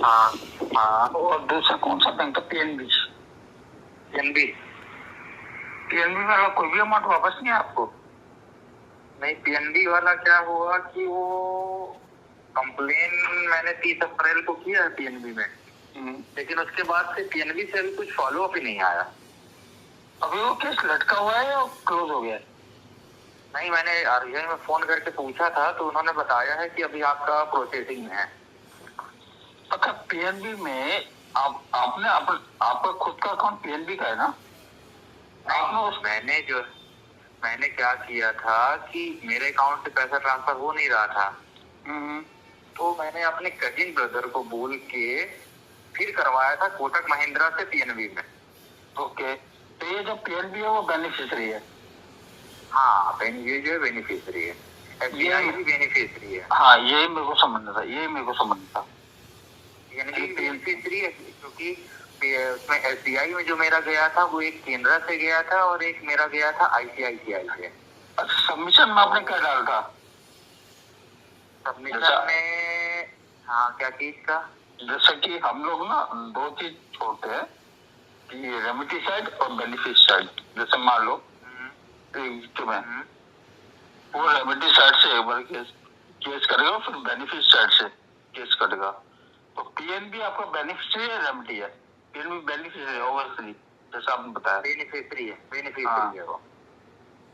हाँ हाँ। और दूसरा कौन सा बैंक था? पीएनबी। पीएनबी पीएनबी वाला कोई भी अमाउंट वापस नहीं है आपको? नहीं, पीएनबी वाला क्या हुआ कि वो कंप्लेन मैंने 30 अप्रैल को किया है पीएनबी में, लेकिन उसके बाद से पीएनबी से अभी कुछ फॉलो अप ही नहीं आया। अभी वो केस लटका हुआ है या क्लोज हो गया है? नहीं, मैंने आरबीआई में फोन करके पूछा था तो उन्होंने बताया है कि अभी आपका प्रोसेसिंग में है। अच्छा, पीएनबी में आपने आपका खुद का अकाउंट पीएनबी का है ना? नहीं, मैंने क्या किया था कि मेरे अकाउंट से पैसा ट्रांसफर हो नहीं रहा था, तो मैंने अपने कजिन ब्रदर को बोल के फिर करवाया था कोटक महिंद्रा से पीएनबी में। ओके, तो ये जो पीएनबी है वो बेनिफिशियरी है? हाँ, ये जो बेनिफिशियरी है, एसबीआई भी बेनिफिशियरी है। हाँ, यही मेरे को समझना था, पीएनबी बेनिफिशियरी है क्योंकि उसमें एसबीआई में जो मेरा गया था वो एक केनरा से गया था और एक मेरा गया था आईसीआईसीआई से। सबमिशन में आपने क्या डाला था? सबमिशन में हाँ, क्या चीज का? जैसे कि हम लोग ना दो चीज छोड़ते हैं कि रेमिटी साइड और बेनिफिट साइड। जैसे मान लो तुम्हें वो रेमिटी साइड से एक बार केस करेगा, फिर बेनिफिट साइड से केस करेगा। तो पीएनबी आपका बेनिफिशियरी है, रेमिटी है? पीएनबी बेनिफिशियरी है ओवरसी, जैसा आपने बताया। बेनिफिशियरी है वो।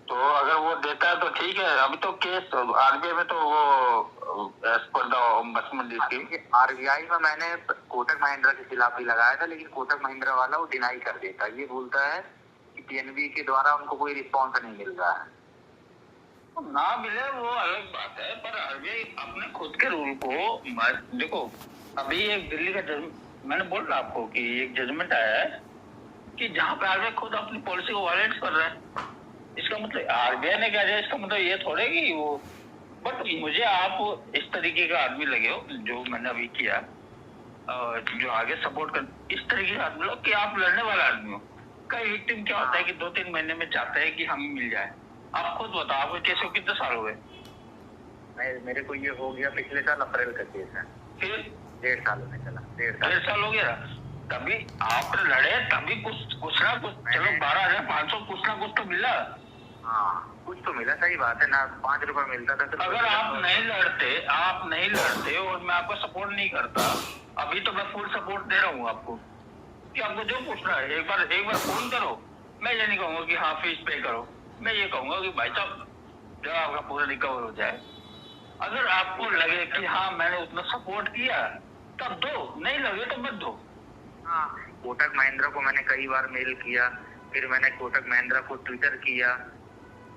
तो अगर वो देता है तो ठीक है। अभी तो केस आरबीआई में तो वो as per the ombudsman scheme, RBI में मैंने कोटक महिंद्रा के खिलाफ भी लगाया था, लेकिन कोटक महिंद्रा वाला वो डिनाई कर देता है। ये बोलता है कि पीएनबी के द्वारा उनको कोई रिस्पॉन्स नहीं मिल रहा है। ना मिले वो अलग बात है, पर आरबीआई अपने खुद के रूल को देखो। अभी एक दिल्ली का मैंने बोल रहा आपको कि एक जजमेंट आया है कि जहाँ पे आरबीआई खुद अपनी पॉलिसी को वायलेट कर रहा है। इसका मतलब आरबीआई ने क्या किया, इसका मतलब ये थोड़े कि वो। बट मुझे आप इस तरीके का आदमी लगे हो जो मैंने अभी किया, जो आगे सपोर्ट कर इस तरीके का आदमी कि आप लड़ने वाला आदमी हो। कई विक्टिम क्या होता है कि 2-3 महीने में चाहते हैं कि हम मिल जाए। आप खुद बताओ, आपके केस को कितने साल हो गए? मेरे को ये हो गया पिछले साल अप्रैल का केस है। फिर 1.5 साल में चला, 1.5 साल हो गया। तभी आप लड़े, तभी कुछ ना कुछ, चलो 12,500 कुछ ना कुछ तो मिला। हाँ, कुछ तो मिला, सही बात है ना। 5 रुपए मिलता था। अगर आप नहीं लड़ते और मैं आपका सपोर्ट नहीं करता, अभी तो मैं फुल सपोर्ट दे रहा हूँ आपको कि आपको जो पूछना है एक बार फोन करो। मैं ये नहीं कहूंगा कि हाँ फीस पे करो, मैं ये कहूंगा कि भाई साहब जब आपका पूरा रिकवर हो जाए, अगर आपको लगे कि हाँ मैंने उतना सपोर्ट किया तब दो, नहीं लगे तो मत दो। हाँ, कोटक महिंद्रा को मैंने कई बार मेल किया, फिर मैंने कोटक महिंद्रा को ट्विटर किया,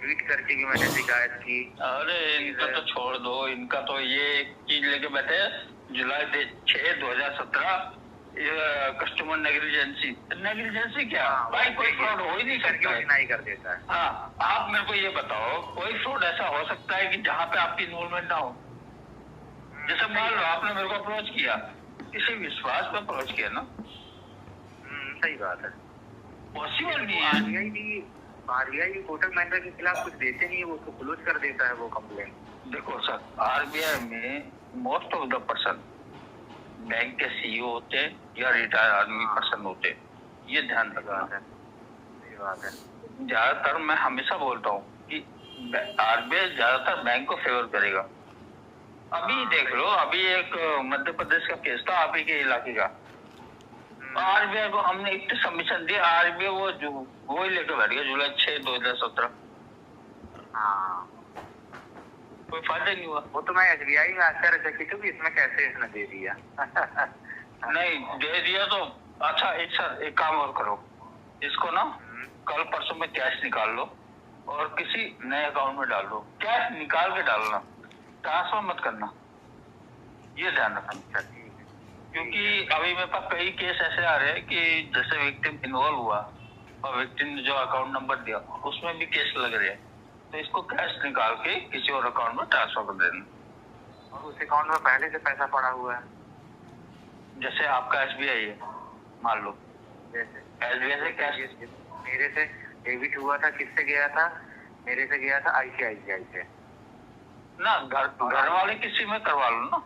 ट्वीट करके भी मैंने शिकायत की। अरे इनका तो छोड़ दो, इनका तो ये एक चीज लेके बैठे, जुलाई 6, 2017 कस्टमर नेग्लिजेंसी क्या? भाई कोई फ्रॉड हो ही नहीं सकता है। नहीं कर देता है। हाँ, आप मेरे को ये बताओ, कोई फ्रॉड ऐसा हो सकता है कि जहाँ पे आपकी इन्वॉल्वमेंट ना हो? जैसे मान लो आपने मेरे को अप्रोच किया, किसी विश्वास पे अप्रोच किया ना। सही बात है, पॉसिबल नहीं है। आरबीआई भी कोटक महिंद्रा के खिलाफ कुछ देते नहीं है, वो उसको क्लोज कर देता है वो कंप्लेन। देखो सर, आरबीआई में most of the person bank के सीईओ होते या रिटायर आर्मी पर्सन होते, ये ध्यान रखना है। सही बात है। ज्यादातर मैं हमेशा बोलता हूँ कि आरबीआई ज्यादातर बैंक को फेवर करेगा। अभी देख लो, अभी एक मध्य प्रदेश का केस था आप ही के इलाके का। आरबीआई को हमने इतने सबमिशन दिए, आरबीआई वो ही लेकर बैठ गया जुलाई 6, 2017। हाँ, कोई फायदा नहीं हुआ। वो तो मैं एसबीआई में आश्चर्यचकित हूँ कि इसमें कैसे इसने दे दिया। नहीं दे दिया तो अच्छा। एक काम और करो, इसको ना कल परसों में कैश निकाल लो और किसी नए अकाउंट में डाल दो। कैश निकाल के डालना, ट्रांसफर मत करना, ये ध्यान रखना। क्योंकि अभी मेरे पास कई केस ऐसे आ रहे हैं कि जैसे विक्टिम इन्वॉल्व हुआ और विक्टिम ने जो अकाउंट नंबर दिया उसमें भी केस लग रहे हैं, तो इसको कैश निकाल के किसी और अकाउंट में ट्रांसफर कर देना। और उस अकाउंट में पहले से पैसा पड़ा हुआ है, जैसे आपका एसबीआई है मान लो, जैसे एसबीआई से कैश मेरे से डेबिट हुआ था। किससे गया था? मेरे से गया था आईसीआईसीआई से ना। घर वाले किसी में करवा लो ना।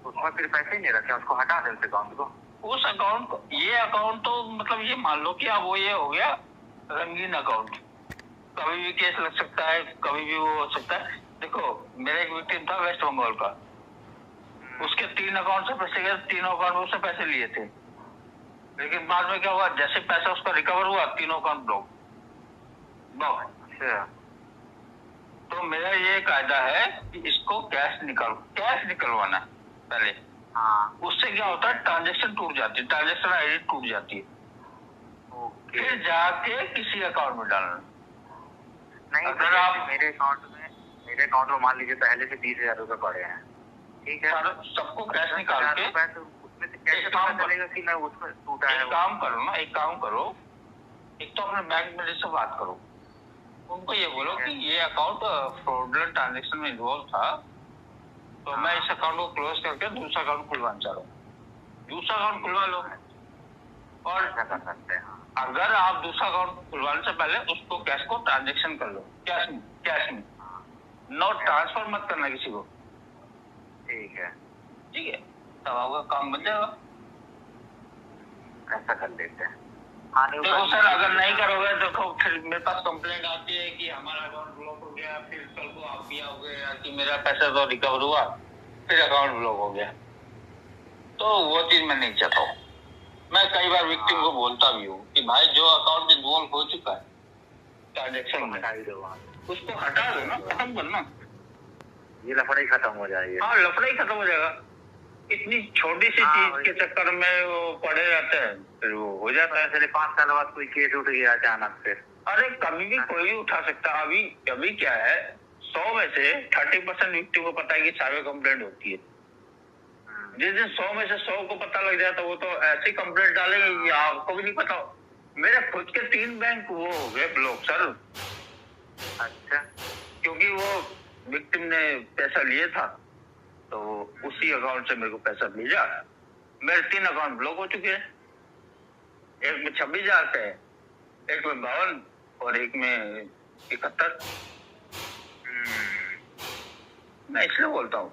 उसमें फिर पैसे ही नहीं रखे, उसको हटा दे उस अकाउंट को। उस अकाउंट को, ये अकाउंट तो मतलब ये मान लो कि अब वो ये हो गया रंगीन अकाउंट, कभी भी केस लग सकता है, कभी भी वो हो सकता है। देखो मेरा एक विक्टिम था वेस्ट बंगाल का, उसके 3 अकाउंट से पैसे गए, तीनों अकाउंट में उसने पैसे लिए थे, लेकिन बाद में क्या हुआ, जैसे पैसा उसका रिकवर हुआ तीनों अकाउंट ब्लॉक। अच्छा, तो मेरा ये कायदा है कि इसको कैश निकलवाना है पहले। हाँ, उससे क्या होता है, ट्रांजेक्शन टूट जाती है, ट्रांजेक्शन आईडी टूट जाती है, ओके। फिर जाके किसी अकाउंट में डालना। नहीं, अगर अगर आप आप मेरे अकाउंट में मान लीजिए पहले से 20,000 रुपए पड़े हैं, ठीक है, सबको कैश निकाल के उसमें से कैसे पता चलेगा कि मैं उसमें टूटा है? एक काम करो ना, एक काम करो, एक तो अपने बैंक मैनेजर से बात करो, उनको ये बोलो कि ये अकाउंट फ्रॉडलेंट ट्रांजेक्शन में इन्वॉल्व था, तो मैं इस अकाउंट को क्लोज करके दूसरा अकाउंट खुलवाना चाह रहा हूँ। दूसरा अकाउंट खुलवा लो, और ऐसा कर सकते हैं। अगर आप दूसरा अकाउंट खुलवाने से पहले उसको कैश को ट्रांजेक्शन कर लो, कैश में नोट ट्रांसफर मत करना किसी को, ठीक है, ठीक है, तब आपका काम बन जाएगा। ऐसा कर लेते हैं। देखो सर, अगर नहीं करोगे तो फिर मेरे पास कंप्लेंट आती है कि हमारा अकाउंट ब्लॉक हो गया, फिर कल को आप भी आओगे कि मेरा पैसा तो रिकवर हुआ, फिर अकाउंट ब्लॉक हो गया, तो वो चीज मैं नहीं चाहता हूँ। मैं कई बार विक्टिम को बोलता भी हूँ कि भाई जो अकाउंट इन्वॉल्व हो चुका है ट्रांजेक्शन में, उसको हटा दो ना, खत्म करना, ये लफड़ा ही खत्म हो जाएगा। हाँ, लफड़ा ही खत्म हो जाएगा। इतनी छोटी सी चीज के चक्कर में वो पड़े रहते हैं, फिर वो हो जाता है। चलिए 5 साल बाद कोई केस उठ गया अचानक से, अरे कभी भी कोई भी उठा सकता है। अभी क्या है, 100 में से 30% विक्टिम को पता है कि साइबर कंप्लेंट होती है। जिस दिन 100 में से 100 को पता लग जाता है, वो तो ऐसी कंप्लेंट डालेंगे कि आपको भी नहीं पता। मेरे खुद के 3 बैंक वो हो गए ब्लॉक सर। अच्छा, क्योंकि वो विक्टिम ने पैसा लिया था, तो उसी अकाउंट से मेरे को पैसा भेजा। मेरे 3 अकाउंट ब्लॉक हो चुके हैं, एक में 26,000 का है, एक में 52 और एक में 71। मैं इसलिए बोलता हूँ,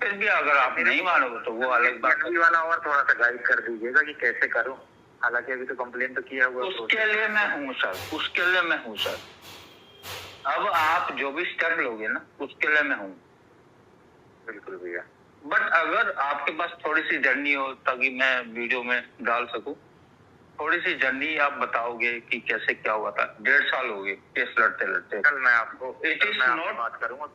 फिर भी अगर आप नहीं मानोगे तो वो अलग बात है। वाला और थोड़ा सा गाइड कर दीजिएगा कि कैसे करूं, हालांकि अभी तो कंप्लेंट तो किया हुआ है। उसके लिए मैं हूँ सर, अब आप जो भी स्टेप लोगे ना, उसके लिए मैं हूँ। बिल्कुल भैया। बट अगर आपके पास थोड़ी सी जर्नी हो, ताकि मैं वीडियो में डाल सकूं, थोड़ी सी जर्नी आप बताओगे कि कैसे क्या हुआ था। 1.5 साल हो गए केस लड़ते। कल मैं आपको बात करूंगा।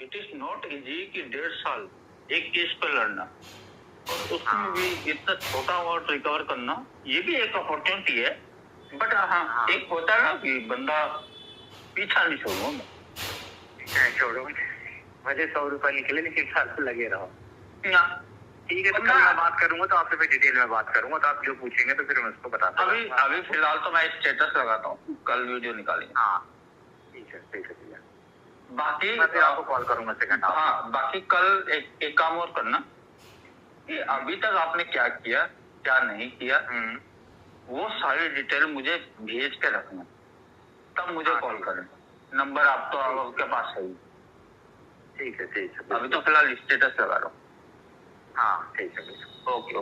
इट इज नॉट इजी कि 1.5 साल एक केस पे लड़ना, और उसमें भी इतना छोटा अमाउंट रिकवर करना, ये भी एक अपॉर्चुनिटी है। बट हाँ, एक होता है ना कि बंदा पीछा नहीं छोड़ूंगा, मुझे 100 रुपए निकले लेकिन साल लगे रहो। ठीक है, तो कल मैं बात करूंगा, तो आपसे डिटेल में बात करूंगा, तो आप जो पूछेंगे तो फिर मैं उसको बताता हूँ। अभी फिलहाल तो मैं स्टेटस लगाता हूँ, कल वीडियो निकालेंगे। हाँ ठीक है भैया। बाकी मैं फिर आपको कॉल करूंगा सेकंड। हाँ, बाकी कल एक काम और करना कि अभी तक आपने क्या किया क्या नहीं किया, वो सारी डिटेल मुझे भेज के रखना, तब मुझे कॉल करें। नंबर आप तो आपके पास है ही। ठीक है। अभी तो फिलहाल स्टेटस लगा रहा हूँ। हाँ ठीक है। ओके।